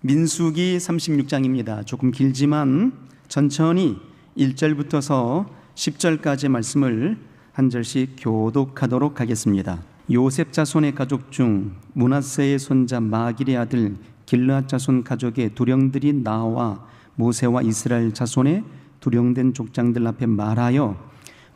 민수기 36장입니다. 조금 길지만 천천히 1절부터서 10절까지 말씀을 한 절씩 교독하도록 하겠습니다. 요셉 자손의 가족 중 므낫세의 손자 마길의 아들 길르앗 자손 가족의 두령들이 나와 모세와 이스라엘 자손의 두령된 족장들 앞에 말하여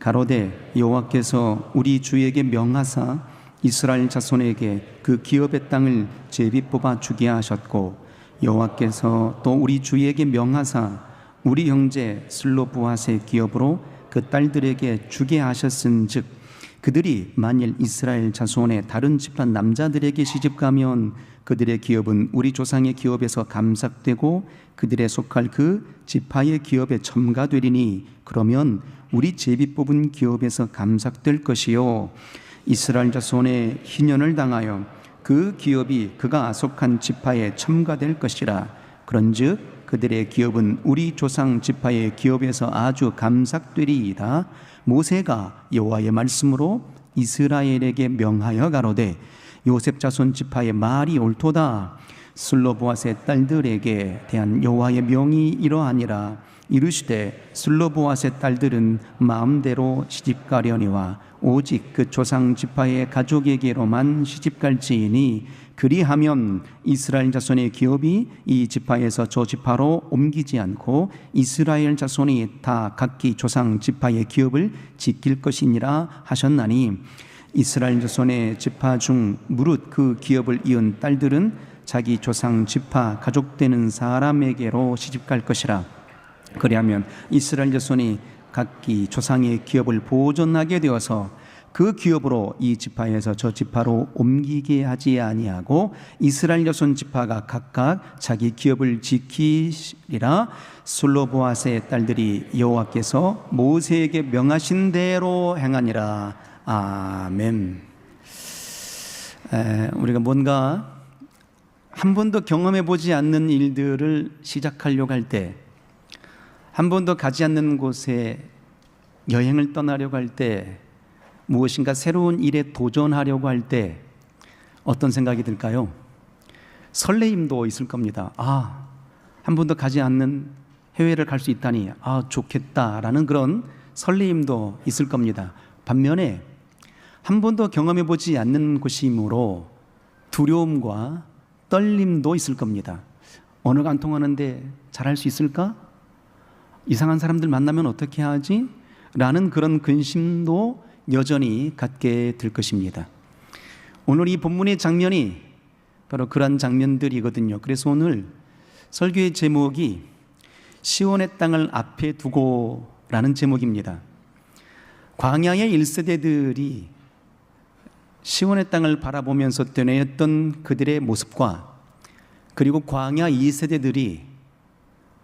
가로되 여호와께서 우리 주에게 명하사 이스라엘 자손에게 그 기업의 땅을 제비 뽑아 주게 하셨고 여호와께서 또 우리 주에게 명하사 우리 형제 슬로브앗의 기업으로 그 딸들에게 주게 하셨은즉 그들이 만일 이스라엘 자손의 다른 지파 남자들에게 시집가면 그들의 기업은 우리 조상의 기업에서 감삭되고 그들의 속할 그 지파의 기업에 첨가되리니 그러면 우리 제비 뽑은 기업에서 감삭될 것이요 이스라엘 자손의 희년을 당하여 그 기업이 그가 속한 지파에 첨가될 것이라. 그런즉 그들의 기업은 우리 조상 지파의 기업에서 아주 감삭되리이다. 모세가 여호와의 말씀으로 이스라엘에게 명하여 가로되 요셉 자손 지파의 말이 옳도다. 슬로보앗의 딸들에게 대한 여호와의 명이 이러하니라. 이르시되 슬로보앗의 딸들은 마음대로 시집가려니와 오직 그 조상 지파의 가족에게로만 시집갈지이니 그리하면 이스라엘 자손의 기업이 이 지파에서 저 지파로 옮기지 않고 이스라엘 자손이 다 각기 조상 지파의 기업을 지킬 것이니라 하셨나니 이스라엘 자손의 지파 중 무릇 그 기업을 이은 딸들은 자기 조상 지파 가족되는 사람에게로 시집갈 것이라. 그리하면 이스라엘 자손이 각기 조상의 기업을 보존하게 되어서 그 기업으로 이 지파에서 저 지파로 옮기게 하지 아니하고 이스라엘 자손 지파가 각각 자기 기업을 지키리라. 슬로보앗의 딸들이 여호와께서 모세에게 명하신 대로 행하니라. 아멘. 우리가 뭔가 한 번도 경험해 보지 않는 일들을 시작하려고 할 때, 한 번도 가지 않는 곳에 여행을 떠나려고 할 때, 무엇인가 새로운 일에 도전하려고 할 때 어떤 생각이 들까요? 설레임도 있을 겁니다. 한 번도 가지 않는 해외를 갈 수 있다니 좋겠다라는 그런 설레임도 있을 겁니다. 반면에 한 번도 경험해 보지 않는 곳이므로 두려움과 떨림도 있을 겁니다. 언어가 안 통하는데 잘할 수 있을까? 이상한 사람들 만나면 어떻게 하지? 라는 그런 근심도 여전히 갖게 될 것입니다. 오늘 이 본문의 장면이 바로 그런 장면들이거든요. 그래서 오늘 설교의 제목이 시온의 땅을 앞에 두고 라는 제목입니다. 광야의 1세대들이 시온의 땅을 바라보면서 되뇌었던 그들의 모습과 그리고 광야 2세대들이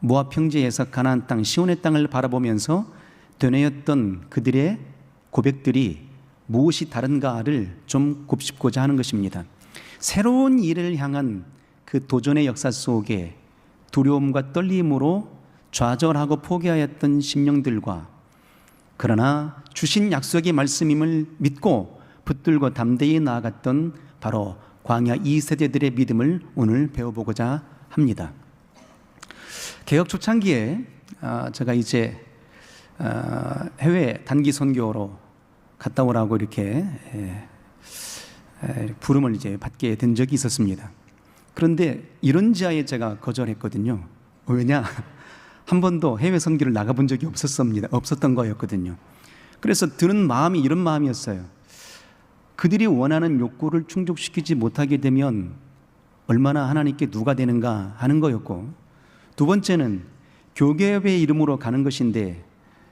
모압 평지에서 가나안 땅 시온의 땅을 바라보면서 되뇌었던 그들의 고백들이 무엇이 다른가를 좀 곱씹고자 하는 것입니다. 새로운 일을 향한 그 도전의 역사 속에 두려움과 떨림으로 좌절하고 포기하였던 심령들과 그러나 주신 약속의 말씀임을 믿고 붙들고 담대히 나아갔던 바로 광야 2세대들의 믿음을 오늘 배워보고자 합니다. 개혁 초창기에 제가 이제 해외 단기 선교로 갔다 오라고 이렇게 부름을 이제 받게 된 적이 있었습니다. 그런데 이런 지하에 제가 거절했거든요. 왜냐? 한 번도 해외 선교를 나가본 적이 없었던 거였거든요. 그래서 드는 마음이 이런 마음이었어요. 그들이 원하는 욕구를 충족시키지 못하게 되면 얼마나 하나님께 누가 되는가 하는 거였고, 두 번째는 교계의 이름으로 가는 것인데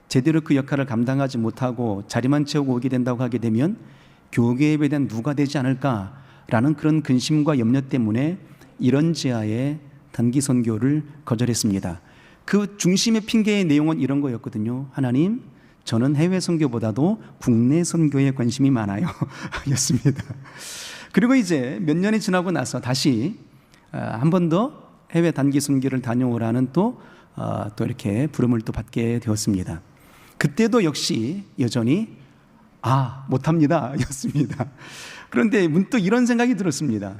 제대로 그 역할을 감당하지 못하고 자리만 채우고 오게 된다고 하게 되면 교계에 대한 누가 되지 않을까라는 그런 근심과 염려 때문에 이런 지하에 단기 선교를 거절했습니다. 그 중심의 핑계의 내용은 이런 거였거든요. 하나님, 저는 해외 선교보다도 국내 선교에 관심이 많아요 였습니다. 그리고 이제 몇 년이 지나고 나서 다시 한 번 더 해외 단기 선교를 다녀오라는 또 이렇게 부름을 또 받게 되었습니다. 그때도 역시 여전히 못합니다 였습니다. 그런데 문득 이런 생각이 들었습니다.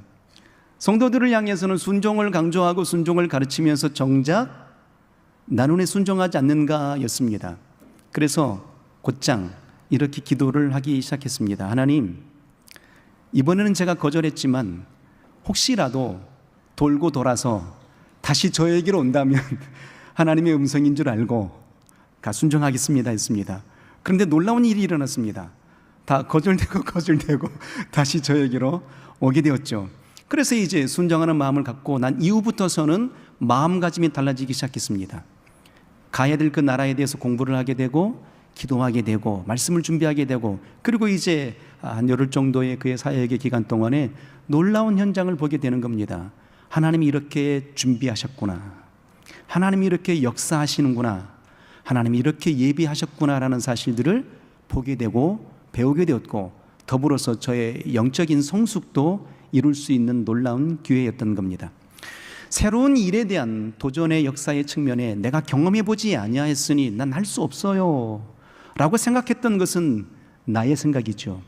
성도들을 향해서는 순종을 강조하고 순종을 가르치면서 정작 나는 왜 순종하지 않는가였습니다. 그래서 곧장 이렇게 기도를 하기 시작했습니다. 하나님, 이번에는 제가 거절했지만 혹시라도 돌고 돌아서 다시 저에게로 온다면 하나님의 음성인 줄 알고 순종하겠습니다 했습니다. 그런데 놀라운 일이 일어났습니다. 다 거절되고 다시 저에게로 오게 되었죠. 그래서 이제 순종하는 마음을 갖고 난 이후부터서는 마음가짐이 달라지기 시작했습니다. 가야 될 그 나라에 대해서 공부를 하게 되고 기도하게 되고 말씀을 준비하게 되고, 그리고 이제 한 열흘 정도의 그의 사역의 기간 동안에 놀라운 현장을 보게 되는 겁니다. 하나님이 이렇게 준비하셨구나, 하나님이 이렇게 역사하시는구나, 하나님이 이렇게 예비하셨구나라는 사실들을 보게 되고 배우게 되었고, 더불어서 저의 영적인 성숙도 이룰 수 있는 놀라운 기회였던 겁니다. 새로운 일에 대한 도전의 역사의 측면에 내가 경험해보지 아니하였으니 난 할 수 없어요 라고 생각했던 것은 나의 생각이죠.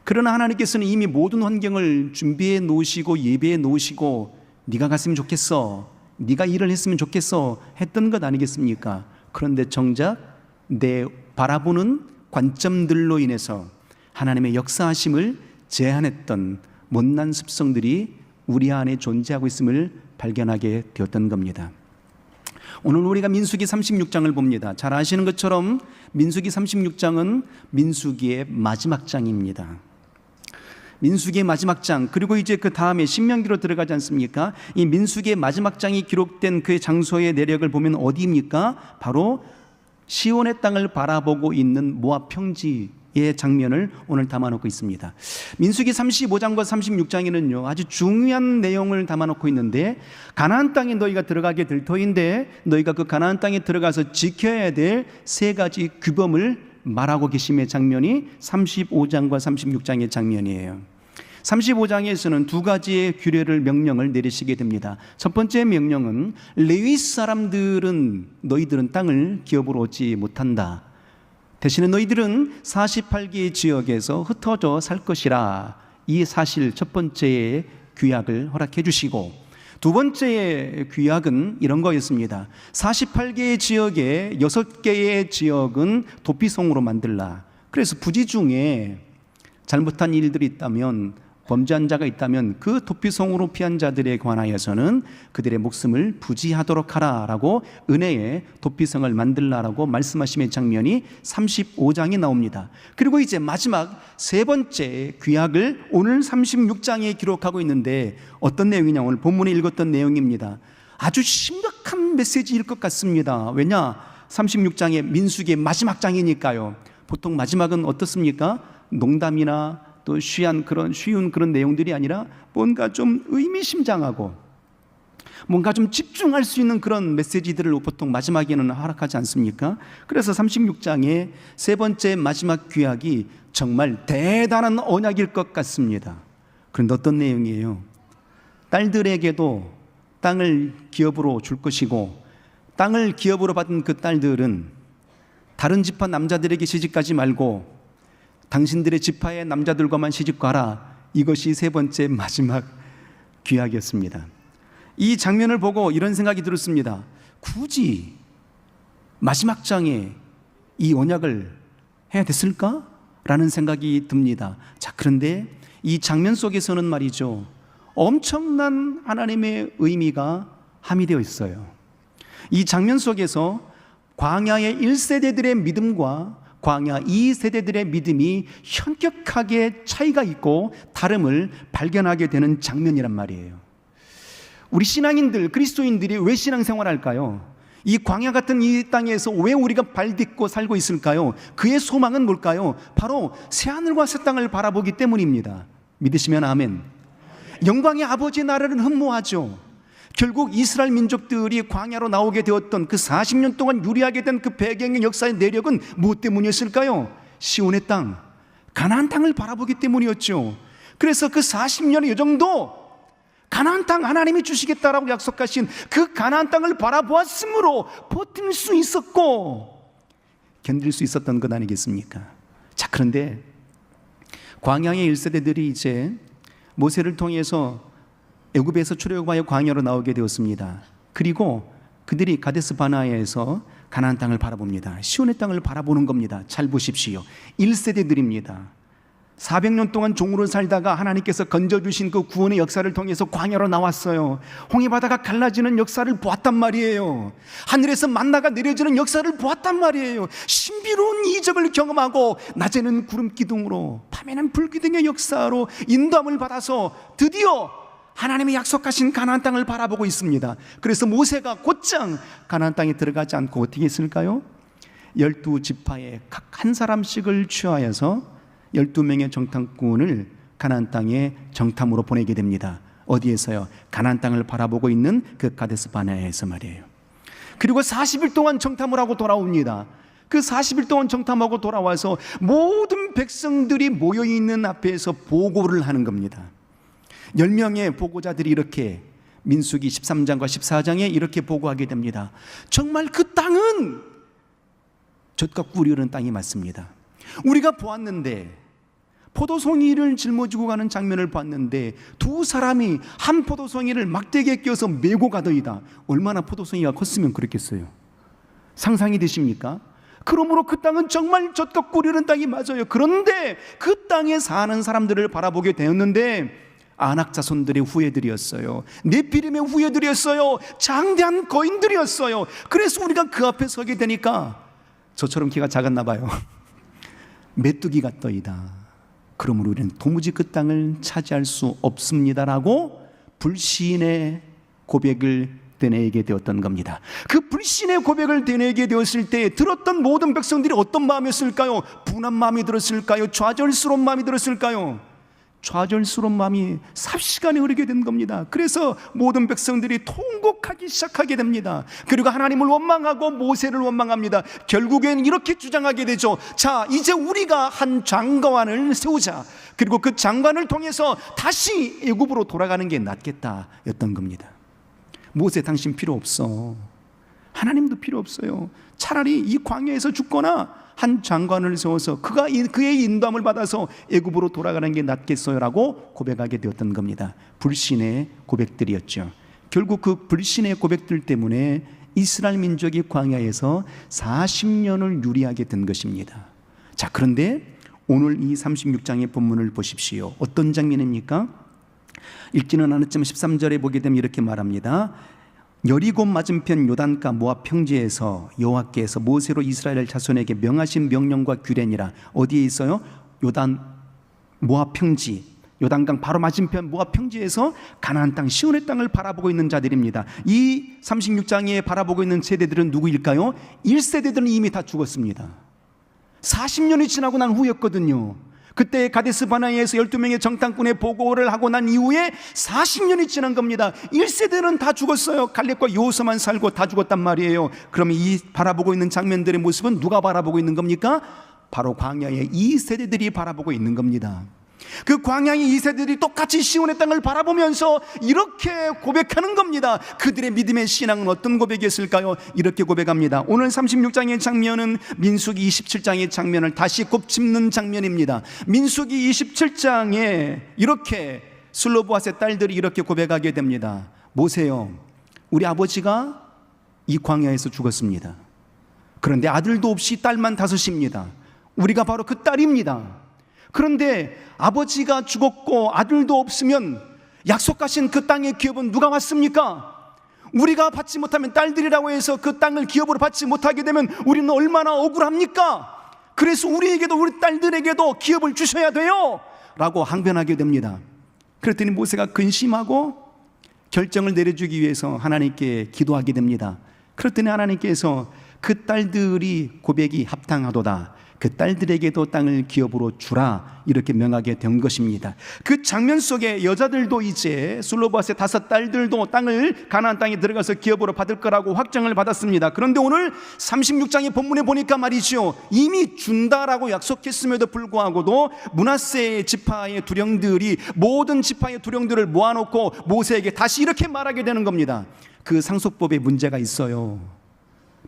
그러나 하나님께서는 이미 모든 환경을 준비해 놓으시고 예배해 놓으시고 네가 갔으면 좋겠어, 네가 일을 했으면 좋겠어 했던 것 아니겠습니까? 그런데 정작 내 바라보는 관점들로 인해서 하나님의 역사하심을 제한했던 못난 습성들이 우리 안에 존재하고 있음을 발견하게 되었던 겁니다. 오늘 우리가 민수기 36장을 봅니다. 잘 아시는 것처럼 민수기 36장은 민수기의 마지막 장입니다. 민수기의 마지막 장, 그리고 이제 그 다음에 신명기로 들어가지 않습니까? 이 민수기의 마지막 장이 기록된 그 장소의 내력을 보면 어디입니까? 바로 시온의 땅을 바라보고 있는 모압 평지의 장면을 오늘 담아놓고 있습니다. 민수기 35장과 36장에는요 아주 중요한 내용을 담아놓고 있는데, 가나안 땅에 너희가 들어가게 될 터인데 너희가 그 가나안 땅에 들어가서 지켜야 될 세 가지 규범을 말하고 계심의 장면이 35장과 36장의 장면이에요. 35장에서는 두 가지의 규례를 명령을 내리시게 됩니다. 첫 번째 명령은 레위 사람들은 너희들은 땅을 기업으로 얻지 못한다. 대신에 너희들은 48개의 지역에서 흩어져 살 것이라, 이 사실 첫 번째의 규약을 허락해 주시고, 두 번째의 규약은 이런 거였습니다. 48개의 지역에 6개의 지역은 도피성으로 만들라. 그래서 부지 중에 잘못한 일들이 있다면, 범죄한 자가 있다면 그 도피성으로 피한 자들에 관하여서는 그들의 목숨을 부지하도록 하라라고 은혜의 도피성을 만들라라고 말씀하심의 장면이 35장에 나옵니다. 그리고 이제 마지막 세 번째 규약을 오늘 36장에 기록하고 있는데 어떤 내용이냐, 오늘 본문에 읽었던 내용입니다. 아주 심각한 메시지일 것 같습니다. 왜냐? 36장의 민수기의 마지막 장이니까요. 보통 마지막은 어떻습니까? 농담이나 또 쉬운 그런 내용들이 아니라 뭔가 좀 의미심장하고 뭔가 좀 집중할 수 있는 그런 메시지들을 보통 마지막에는 허락하지 않습니까? 그래서 36장의 세 번째 마지막 규약이 정말 대단한 언약일 것 같습니다. 그런데 어떤 내용이에요? 딸들에게도 땅을 기업으로 줄 것이고, 땅을 기업으로 받은 그 딸들은 다른 지파 남자들에게 시집가지 말고 당신들의 지파의 남자들과만 시집가라. 이것이 세 번째 마지막 규약이었습니다. 이 장면을 보고 이런 생각이 들었습니다. 굳이 마지막 장에 이 언약을 해야 됐을까? 라는 생각이 듭니다. 자, 그런데 이 장면 속에서는 말이죠, 엄청난 하나님의 의미가 함유되어 있어요. 이 장면 속에서 광야의 1세대들의 믿음과 광야 2세대들의 믿음이 현격하게 차이가 있고 다름을 발견하게 되는 장면이란 말이에요. 우리 신앙인들, 그리스도인들이 왜 신앙생활할까요? 이 광야 같은 이 땅에서 왜 우리가 발딛고 살고 있을까요? 그의 소망은 뭘까요? 바로 새하늘과 새 땅을 바라보기 때문입니다. 믿으시면 아멘. 영광의 아버지 나라를 흠모하죠. 결국 이스라엘 민족들이 광야로 나오게 되었던 그 40년 동안 유리하게 된 그 배경의 역사의 내력은 무엇 때문이었을까요? 시온의 땅, 가나안 땅을 바라보기 때문이었죠. 그래서 그 40년의 여정도 가나안 땅 하나님이 주시겠다라고 약속하신 그 가나안 땅을 바라보았으므로 버틸 수 있었고 견딜 수 있었던 것 아니겠습니까? 자, 그런데 광야의 1세대들이 이제 모세를 통해서 애굽에서 출애굽하여 광야로 나오게 되었습니다. 그리고 그들이 가데스 바네아에서 가나안 땅을 바라봅니다. 시온의 땅을 바라보는 겁니다. 잘 보십시오. 1세대들입니다. 400년 동안 종으로 살다가 하나님께서 건져주신 그 구원의 역사를 통해서 광야로 나왔어요. 홍해바다가 갈라지는 역사를 보았단 말이에요. 하늘에서 만나가 내려지는 역사를 보았단 말이에요. 신비로운 이적을 경험하고 낮에는 구름 기둥으로 밤에는 불 기둥의 역사로 인도함을 받아서 드디어 하나님의 약속하신 가나안 땅을 바라보고 있습니다. 그래서 모세가 곧장 가나안 땅에 들어가지 않고 어떻게 했을까요? 12지파에 각 한 사람씩을 취하여서 12명의 정탐꾼을 가나안 땅에 정탐으로 보내게 됩니다. 어디에서요? 가나안 땅을 바라보고 있는 그 가데스 바네아에서 말이에요. 그리고 40일 동안 정탐을 하고 돌아옵니다. 그 40일 동안 정탐하고 돌아와서 모든 백성들이 모여있는 앞에서 보고를 하는 겁니다. 10명의 보고자들이 이렇게 민수기 13장과 14장에 이렇게 보고하게 됩니다. 정말 그 땅은 젖과 꿀이 흐르는 땅이 맞습니다. 우리가 보았는데 포도송이를 짊어지고 가는 장면을 봤는데 두 사람이 한 포도송이를 막대기에 껴서 메고 가더이다. 얼마나 포도송이가 컸으면 그랬겠어요. 상상이 되십니까? 그러므로 그 땅은 정말 젖과 꿀이 흐르는 땅이 맞아요. 그런데 그 땅에 사는 사람들을 바라보게 되었는데 아낙 자손들의 후예들이었어요. 네피림의 후예들이었어요. 장대한 거인들이었어요. 그래서 우리가 그 앞에 서게 되니까 저처럼 키가 작았나 봐요. 메뚜기 같더이다. 그러므로 우리는 도무지 그 땅을 차지할 수 없습니다라고 불신의 고백을 되뇌게 되었던 겁니다. 그 불신의 고백을 되뇌게 되었을 때 들었던 모든 백성들이 어떤 마음이었을까요? 분한 마음이 들었을까요? 좌절스러운 마음이 들었을까요? 좌절스러운 마음이 삽시간에 흐르게 된 겁니다. 그래서 모든 백성들이 통곡하기 시작하게 됩니다. 그리고 하나님을 원망하고 모세를 원망합니다. 결국엔 이렇게 주장하게 되죠. 자, 이제 우리가 한 장관을 세우자. 그리고 그 장관을 통해서 다시 애굽으로 돌아가는 게 낫겠다 였던 겁니다. 모세 당신 필요 없어. 하나님도 필요 없어요. 차라리 이 광야에서 죽거나 한 장관을 세워서 그의 인도함을 받아서 애굽으로 돌아가는 게 낫겠어요라고 고백하게 되었던 겁니다. 불신의 고백들이었죠. 결국 그 불신의 고백들 때문에 이스라엘 민족이 광야에서 40년을 유리하게 된 것입니다. 자, 그런데 오늘 이 36장의 본문을 보십시오. 어떤 장면입니까? 읽지는 않았지만 13절에 보게 되면 이렇게 말합니다. 여리고 맞은편 요단가 모압 평지에서 여호와께서 모세로 이스라엘 자손에게 명하신 명령과 규례니라. 어디에 있어요? 요단 모압 평지, 요단강 바로 맞은편 모압 평지에서 가나안 땅 시온의 땅을 바라보고 있는 자들입니다. 이 36장에 바라보고 있는 세대들은 누구일까요? 1세대들은 이미 다 죽었습니다. 40년이 지나고 난 후였거든요. 그때 가데스 바네아에서 12명의 정탐꾼의 보고를 하고 난 이후에 40년이 지난 겁니다. 1세대는 다 죽었어요. 갈렙과 여호수아만 살고 다 죽었단 말이에요. 그러면 이 바라보고 있는 장면들의 모습은 누가 바라보고 있는 겁니까? 바로 광야의 2세대들이 바라보고 있는 겁니다. 그 광야의 2세들이 똑같이 시온의 땅을 바라보면서 이렇게 고백하는 겁니다. 그들의 믿음의 신앙은 어떤 고백이었을까요? 이렇게 고백합니다. 오늘 36장의 장면은 민수기 27장의 장면을 다시 곱씹는 장면입니다. 민수기 27장에 이렇게 슬로보앗의 딸들이 이렇게 고백하게 됩니다. 모세요, 우리 아버지가 이 광야에서 죽었습니다. 그런데 아들도 없이 딸만 5입니다. 우리가 바로 그 딸입니다. 그런데 아버지가 죽었고 아들도 없으면 약속하신 그 땅의 기업은 누가 받습니까? 우리가 받지 못하면 딸들이라고 해서 그 땅을 기업으로 받지 못하게 되면 우리는 얼마나 억울합니까? 그래서 우리에게도 우리 딸들에게도 기업을 주셔야 돼요 라고 항변하게 됩니다. 그랬더니 모세가 근심하고 결정을 내려주기 위해서 하나님께 기도하게 됩니다. 그랬더니 하나님께서 그 딸들이 고백이 합당하도다, 그 딸들에게도 땅을 기업으로 주라, 이렇게 명하게 된 것입니다. 그 장면 속에 여자들도 이제 슬로보앗의 5 딸들도 땅을 가나안 땅에 들어가서 기업으로 받을 거라고 확정을 받았습니다. 그런데 오늘 36장의 본문에 보니까 말이죠, 이미 준다라고 약속했음에도 불구하고도 므낫세 지파의 두령들이 모든 지파의 두령들을 모아놓고 모세에게 다시 이렇게 말하게 되는 겁니다. 그 상속법에 문제가 있어요,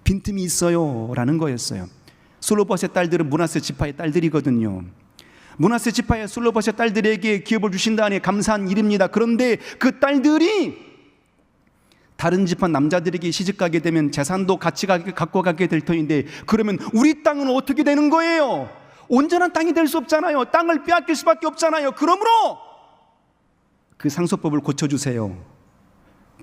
빈틈이 있어요 라는 거였어요. 슬로보앗의 딸들은 므낫세 지파의 딸들이거든요. 므낫세 지파의 슬로바세 딸들에게 기업을 주신다니 감사한 일입니다. 그런데 그 딸들이 다른 지파 남자들에게 시집가게 되면 재산도 같이 갖고 가게 될 터인데, 그러면 우리 땅은 어떻게 되는 거예요? 온전한 땅이 될 수 없잖아요. 땅을 빼앗길 수밖에 없잖아요. 그러므로 그 상속법을 고쳐주세요.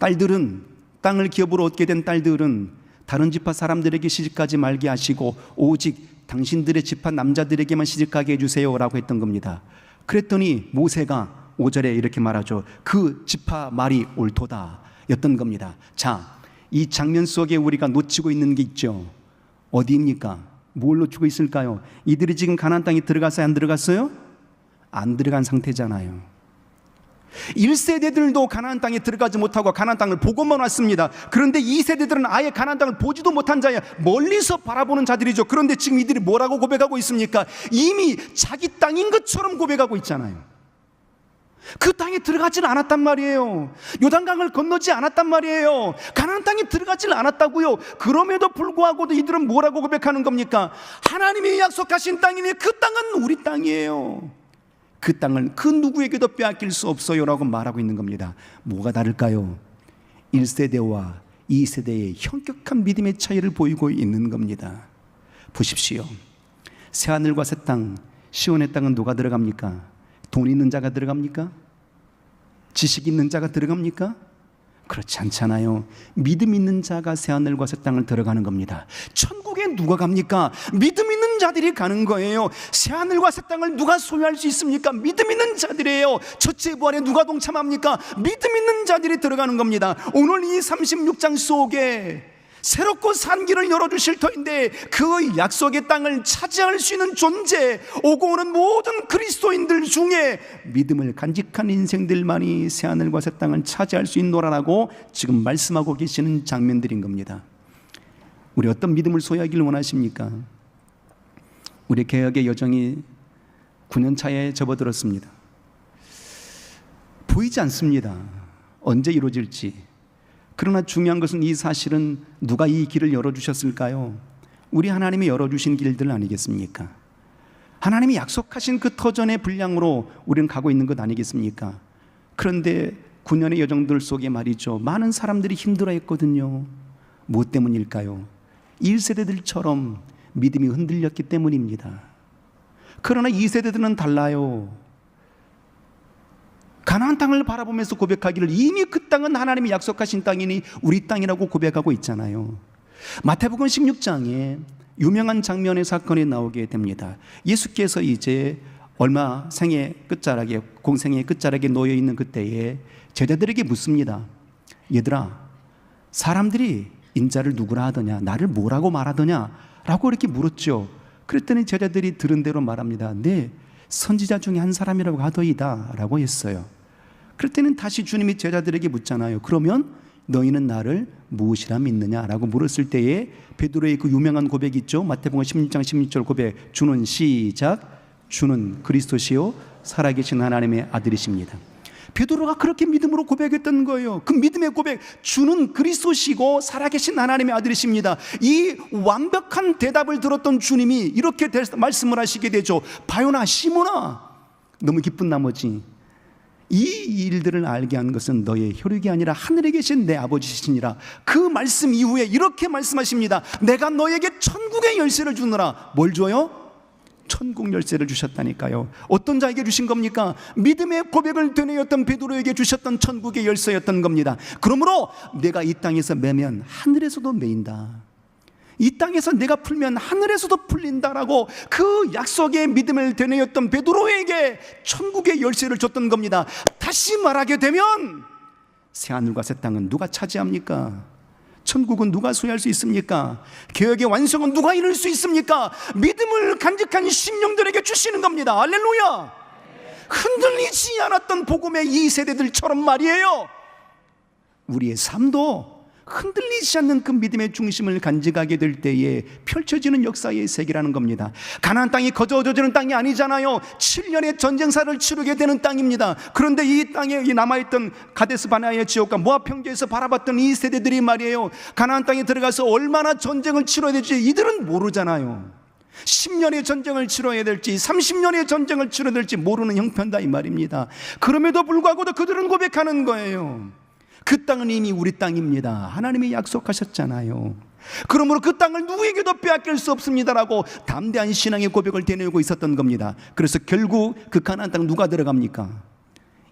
딸들은, 땅을 기업으로 얻게 된 딸들은 다른 지파 사람들에게 시집가지 말게 하시고 오직 당신들의 지파 남자들에게만 시집가게 해주세요 라고 했던 겁니다. 그랬더니 모세가 5절에 이렇게 말하죠. 그 지파 말이 옳도다 였던 겁니다. 자, 이 장면 속에 우리가 놓치고 있는 게 있죠. 어디입니까? 뭘 놓치고 있을까요? 이들이 지금 가나안 땅에 들어갔어요? 안 들어갔어요? 안 들어간 상태잖아요. 1세대들도 가나안 땅에 들어가지 못하고 가나안 땅을 보고만 왔습니다. 그런데 2세대들은 아예 가나안 땅을 보지도 못한 자야, 멀리서 바라보는 자들이죠. 그런데 지금 이들이 뭐라고 고백하고 있습니까? 이미 자기 땅인 것처럼 고백하고 있잖아요. 그 땅에 들어가지는 않았단 말이에요. 요단강을 건너지 않았단 말이에요. 가나안 땅에 들어가지는 않았다고요. 그럼에도 불구하고도 이들은 뭐라고 고백하는 겁니까? 하나님이 약속하신 땅이니 그 땅은 우리 땅이에요. 그 땅을 그 누구에게도 빼앗길 수 없어요 라고 말하고 있는 겁니다. 뭐가 다를까요? 1세대와 2세대의 현격한 믿음의 차이를 보이고 있는 겁니다. 보십시오. 새하늘과 새 땅, 시온의 땅은 누가 들어갑니까? 돈 있는 자가 들어갑니까? 지식 있는 자가 들어갑니까? 그렇지 않잖아요. 믿음 있는 자가 새하늘과 새 땅을 들어가는 겁니다. 천국에 누가 갑니까? 믿음 있는 자들이 가는 거예요. 새하늘과 새 땅을 누가 소유할 수 있습니까? 믿음 있는 자들이에요. 첫째 부활에 누가 동참합니까? 믿음 있는 자들이 들어가는 겁니다. 오늘 이 36장 속에 새롭고 산 길을 열어주실 터인데 그 약속의 땅을 차지할 수 있는 존재, 오고 오는 모든 그리스도인들 중에 믿음을 간직한 인생들만이 새하늘과 새 땅을 차지할 수 있노라라고 지금 말씀하고 계시는 장면들인 겁니다. 우리 어떤 믿음을 소유하기를 원하십니까? 우리 개혁의 여정이 9년 차에 접어들었습니다. 보이지 않습니다. 언제 이루어질지. 그러나 중요한 것은 이 사실은 누가 이 길을 열어주셨을까요? 우리 하나님이 열어주신 길들 아니겠습니까? 하나님이 약속하신 그 터전의 분량으로 우리는 가고 있는 것 아니겠습니까? 그런데 9년의 여정들 속에 말이죠, 많은 사람들이 힘들어했거든요. 무엇 때문일까요? 1세대들처럼 믿음이 흔들렸기 때문입니다. 그러나 2세대들은 달라요. 가나안 땅을 바라보면서 고백하기를 이미 그 땅은 하나님이 약속하신 땅이니 우리 땅이라고 고백하고 있잖아요. 마태복음 16장에 유명한 장면의 사건이 나오게 됩니다. 예수께서 이제 얼마 생의 끝자락에, 공생의 끝자락에 놓여 있는 그때에 제자들에게 묻습니다. 얘들아, 사람들이 인자를 누구라 하더냐, 나를 뭐라고 말하더냐 라고 이렇게 물었죠. 그랬더니 제자들이 들은 대로 말합니다. 네, 선지자 중에 한 사람이라고 하더이다 라고 했어요. 그럴 때는 다시 주님이 제자들에게 묻잖아요. 그러면 너희는 나를 무엇이라 믿느냐라고 물었을 때에 베드로의 그 유명한 고백이 있죠. 마태복음 16장 16절 고백. 주는 시작, 주는 그리스도시요 살아계신 하나님의 아들이십니다. 베드로가 그렇게 믿음으로 고백했던 거예요. 그 믿음의 고백, 주는 그리스도시고 살아계신 하나님의 아들이십니다. 이 완벽한 대답을 들었던 주님이 이렇게 말씀을 하시게 되죠. 바요나, 시몬아, 너무 기쁜 나머지 이 일들을 알게 한 것은 너의 혈육이 아니라 하늘에 계신 내 아버지시니라. 그 말씀 이후에 이렇게 말씀하십니다. 내가 너에게 천국의 열쇠를 주노라. 뭘 줘요? 천국 열쇠를 주셨다니까요. 어떤 자에게 주신 겁니까? 믿음의 고백을 되뇌었던 베드로에게 주셨던 천국의 열쇠였던 겁니다. 그러므로 내가 이 땅에서 매면 하늘에서도 매인다. 이 땅에서 내가 풀면 하늘에서도 풀린다라고 그 약속의 믿음을 되뇌었던 베드로에게 천국의 열쇠를 줬던 겁니다. 다시 말하게 되면 새하늘과 새 땅은 누가 차지합니까? 천국은 누가 소유할 수 있습니까? 개혁의 완성은 누가 이룰 수 있습니까? 믿음을 간직한 심령들에게 주시는 겁니다. 할렐루야! 흔들리지 않았던 복음의 이 세대들처럼 말이에요. 우리의 삶도 흔들리지 않는 그 믿음의 중심을 간직하게 될 때에 펼쳐지는 역사의 세계라는 겁니다. 가나안 땅이 거저져지는 땅이 아니잖아요. 7년의 전쟁사를 치르게 되는 땅입니다. 그런데 이 땅에 남아있던 가데스 바네아의 지역과 모압 평지에서 바라봤던 이 세대들이 말이에요, 가나안 땅에 들어가서 얼마나 전쟁을 치러야 될지 이들은 모르잖아요. 10년의 전쟁을 치러야 될지 30년의 전쟁을 치러야 될지 모르는 형편다 이 말입니다. 그럼에도 불구하고도 그들은 고백하는 거예요. 그 땅은 이미 우리 땅입니다. 하나님이 약속하셨잖아요. 그러므로 그 땅을 누구에게도 빼앗길 수 없습니다라고 담대한 신앙의 고백을 되뇌고 있었던 겁니다. 그래서 결국 그 가나안 땅 누가 들어갑니까?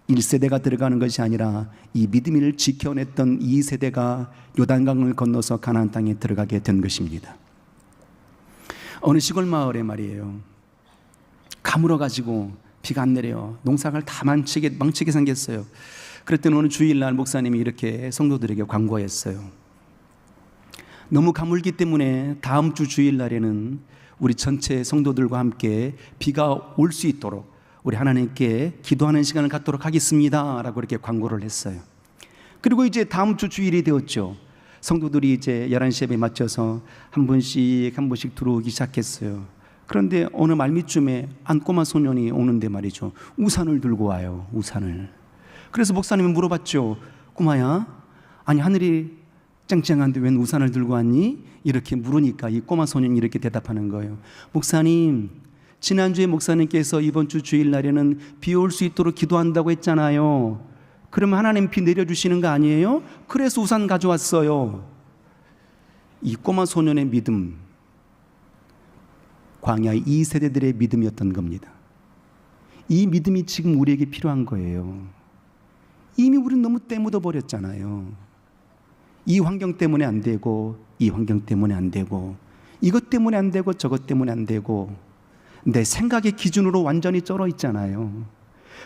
1세대가 들어가는 것이 아니라 이 믿음을 지켜냈던 2세대가 요단강을 건너서 가나안 땅에 들어가게 된 것입니다. 어느 시골 마을에 말이에요, 가물어가지고 비가 안 내려요. 농사가 다 망치게 생겼어요. 그랬더니 어느 주일날 목사님이 이렇게 성도들에게 광고했어요. 너무 가물기 때문에 다음 주 주일날에는 우리 전체 성도들과 함께 비가 올 수 있도록 우리 하나님께 기도하는 시간을 갖도록 하겠습니다 라고 이렇게 광고를 했어요. 그리고 이제 다음 주 주일이 되었죠. 성도들이 이제 11시 예배에 맞춰서 한 분씩 들어오기 시작했어요. 그런데 어느 말미쯤에 한 꼬마 소년이 오는데 말이죠, 우산을 들고 와요. 우산을. 그래서 목사님이 물어봤죠. 꼬마야, 아니 하늘이 쨍쨍한데 웬 우산을 들고 왔니? 이렇게 물으니까 이 꼬마 소년이 이렇게 대답하는 거예요. 목사님, 지난주에 목사님께서 이번 주 주일날에는 비 올 수 있도록 기도한다고 했잖아요. 그러면 하나님 비 내려주시는 거 아니에요? 그래서 우산 가져왔어요. 이 꼬마 소년의 믿음, 광야의 2세대들의 믿음이었던 겁니다. 이 믿음이 지금 우리에게 필요한 거예요. 이미 우리는 너무 때묻어 버렸잖아요. 이 환경 때문에 안 되고, 이 환경 때문에 안 되고, 이것 때문에 안 되고, 저것 때문에 안 되고, 내 생각의 기준으로 완전히 쩔어 있잖아요.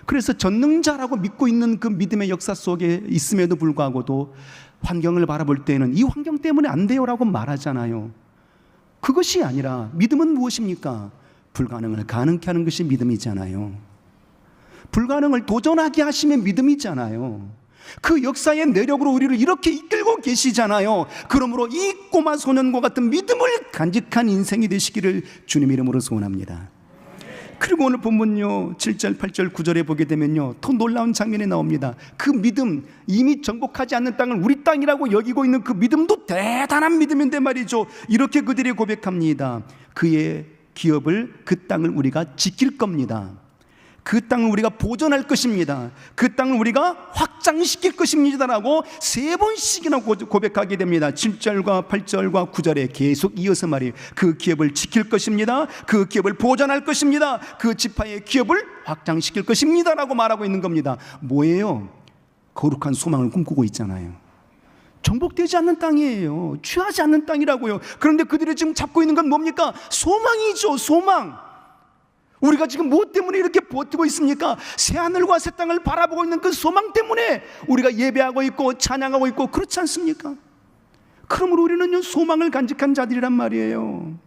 그래서 전능자라고 믿고 있는 그 믿음의 역사 속에 있음에도 불구하고도 환경을 바라볼 때는 이 환경 때문에 안 돼요 라고 말하잖아요. 그것이 아니라 믿음은 무엇입니까? 불가능을 가능케 하는 것이 믿음이잖아요. 불가능을 도전하게 하시면 믿음이잖아요. 그 역사의 내력으로 우리를 이렇게 이끌고 계시잖아요. 그러므로 이 꼬마 소년과 같은 믿음을 간직한 인생이 되시기를 주님 이름으로 소원합니다. 그리고 오늘 본문요 7절, 8절, 9절에 보게 되면요 더 놀라운 장면이 나옵니다. 그 믿음, 이미 정복하지 않는 땅을 우리 땅이라고 여기고 있는 그 믿음도 대단한 믿음인데 말이죠, 이렇게 그들이 고백합니다. 그의 기업을, 그 땅을 우리가 지킬 겁니다. 그 땅을 우리가 보존할 것입니다. 그 땅을 우리가 확장시킬 것입니다라고 3번씩이나 고백하게 됩니다. 7절과 8절과 9절에 계속 이어서 말이에요. 그 기업을 지킬 것입니다. 그 기업을 보존할 것입니다. 그 지파의 기업을 확장시킬 것입니다 라고 말하고 있는 겁니다. 뭐예요? 거룩한 소망을 꿈꾸고 있잖아요. 정복되지 않는 땅이에요. 취하지 않는 땅이라고요. 그런데 그들이 지금 잡고 있는 건 뭡니까? 소망이죠. 소망. 우리가 지금 무엇 때문에 이렇게 버티고 있습니까? 새하늘과 새 땅을 바라보고 있는 그 소망 때문에 우리가 예배하고 있고 찬양하고 있고 그렇지 않습니까? 그러므로 우리는 소망을 간직한 자들이란 말이에요.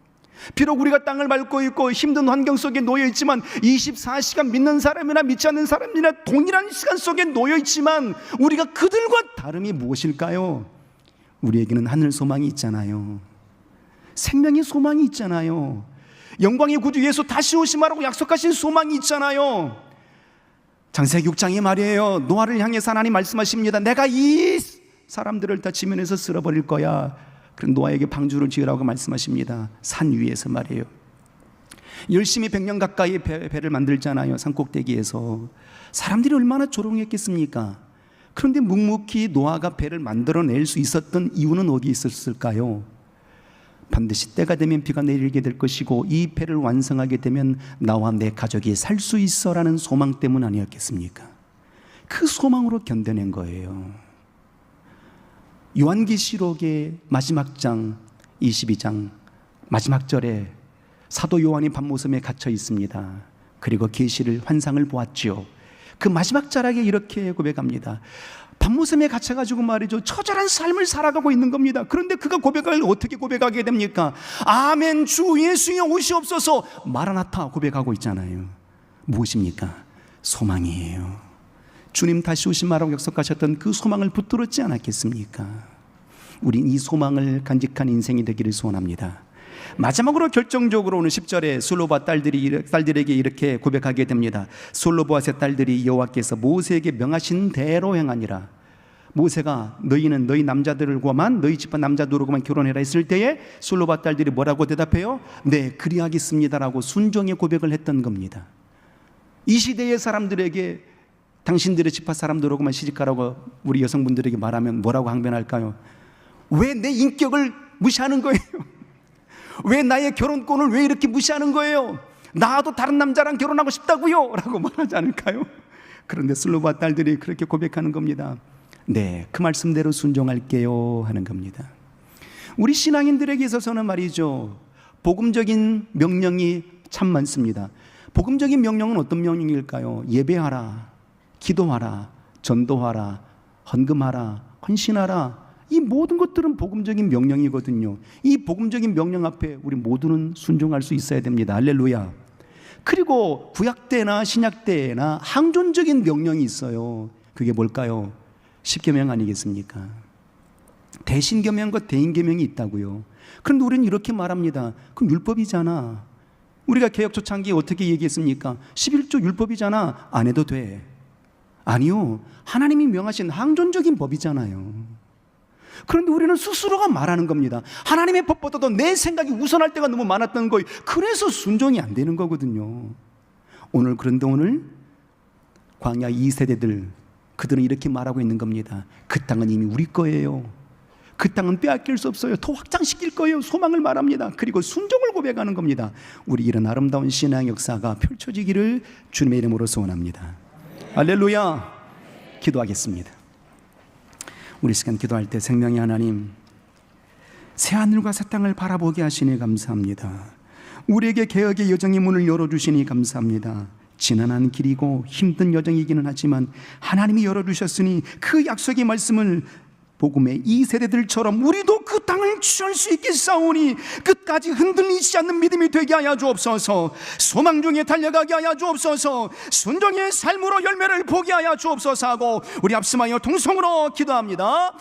비록 우리가 땅을 밟고 있고 힘든 환경 속에 놓여 있지만 24시간 믿는 사람이나 믿지 않는 사람이나 동일한 시간 속에 놓여 있지만 우리가 그들과 다름이 무엇일까요? 우리에게는 하늘 소망이 있잖아요. 생명의 소망이 있잖아요. 영광의 구주 예수 다시 오심하라고 약속하신 소망이 있잖아요. 창세기 6장에 말이에요, 노아를 향해서 하나님 말씀하십니다. 내가 이 사람들을 다 지면에서 쓸어버릴 거야. 그럼 노아에게 방주를 지으라고 말씀하십니다. 산 위에서 말이에요. 열심히 100년 가까이 배를 만들잖아요. 산꼭대기에서. 사람들이 얼마나 조롱했겠습니까? 그런데 묵묵히 노아가 배를 만들어낼 수 있었던 이유는 어디 있었을까요? 반드시 때가 되면 비가 내리게 될 것이고 이 배를 완성하게 되면 나와 내 가족이 살 수 있어라는 소망 때문 아니었겠습니까? 그 소망으로 견뎌낸 거예요. 요한계시록의 마지막 장 22장 마지막 절에 사도 요한이 밤모섬에 갇혀 있습니다. 그리고 계시를 환상을 보았지요. 그 마지막 자락에 이렇게 고백합니다. 밤모섬에 갇혀가지고 말이죠, 처절한 삶을 살아가고 있는 겁니다. 그런데 그가 고백을 어떻게 고백하게 됩니까? 아멘 주 예수여 오시옵소서, 마라나타 고백하고 있잖아요. 무엇입니까? 소망이에요. 주님 다시 오심하라고 약속하셨던 그 소망을 붙들었지 않았겠습니까? 우린 이 소망을 간직한 인생이 되기를 소원합니다. 마지막으로 결정적으로 오늘 10절에 솔로바 딸들에게 이렇게 고백하게 됩니다. 솔로보아의 딸들이 여호와께서 모세에게 명하신 대로 행하니라. 모세가 너희는 너희 남자들과만, 너희 집안 남자들하고만 결혼해라 했을 때에 술로바 딸들이 뭐라고 대답해요? 네, 그리하겠습니다라고 순종의 고백을 했던 겁니다. 이 시대의 사람들에게 당신들의 집안 사람들하고만 시집가라고 우리 여성분들에게 말하면 뭐라고 항변할까요? 왜 내 인격을 무시하는 거예요? 왜 나의 결혼권을 왜 이렇게 무시하는 거예요? 나도 다른 남자랑 결혼하고 싶다고요? 라고 말하지 않을까요? 그런데 슬로바 딸들이 그렇게 고백하는 겁니다. 네, 그 말씀대로 순종할게요 하는 겁니다. 우리 신앙인들에게 있어서는 말이죠, 복음적인 명령이 참 많습니다. 복음적인 명령은 어떤 명령일까요? 예배하라, 기도하라, 전도하라, 헌금하라, 헌신하라. 이 모든 것들은 복음적인 명령이거든요. 이 복음적인 명령 앞에 우리 모두는 순종할 수 있어야 됩니다. 할렐루야. 그리고 구약 때나 신약 때나 항존적인 명령이 있어요. 그게 뭘까요? 십계명 아니겠습니까? 대신계명과 대인계명이 있다고요. 그런데 우리는 이렇게 말합니다. 그럼 율법이잖아. 우리가 개혁 초창기에 어떻게 얘기했습니까? 11조 율법이잖아. 안 해도 돼. 아니요, 하나님이 명하신 항존적인 법이잖아요. 그런데 우리는 스스로가 말하는 겁니다. 하나님의 법보다도 내 생각이 우선할 때가 너무 많았던 거예요. 그래서 순종이 안 되는 거거든요. 그런데 오늘 광야 2세대들, 그들은 이렇게 말하고 있는 겁니다. 그 땅은 이미 우리 거예요. 그 땅은 빼앗길 수 없어요. 더 확장시킬 거예요. 소망을 말합니다. 그리고 순종을 고백하는 겁니다. 우리 이런 아름다운 신앙 역사가 펼쳐지기를 주님의 이름으로 소원합니다. 할렐루야. 기도하겠습니다. 우리 시간 기도할 때 생명의 하나님, 새하늘과 새 땅을 바라보게 하시니 감사합니다. 우리에게 개혁의 여정의 문을 열어주시니 감사합니다. 지난한 길이고 힘든 여정이기는 하지만 하나님이 열어주셨으니 그 약속의 말씀을 복음의 이 세대들처럼 우리도 그 땅을 취할 수 있겠사오니 끝까지 흔들리지 않는 믿음이 되게 하여 주옵소서. 소망 중에 달려가게 하여 주옵소서. 순종의 삶으로 열매를 보게 하여 주옵소서 하고 우리 합심하여 통성으로 기도합니다.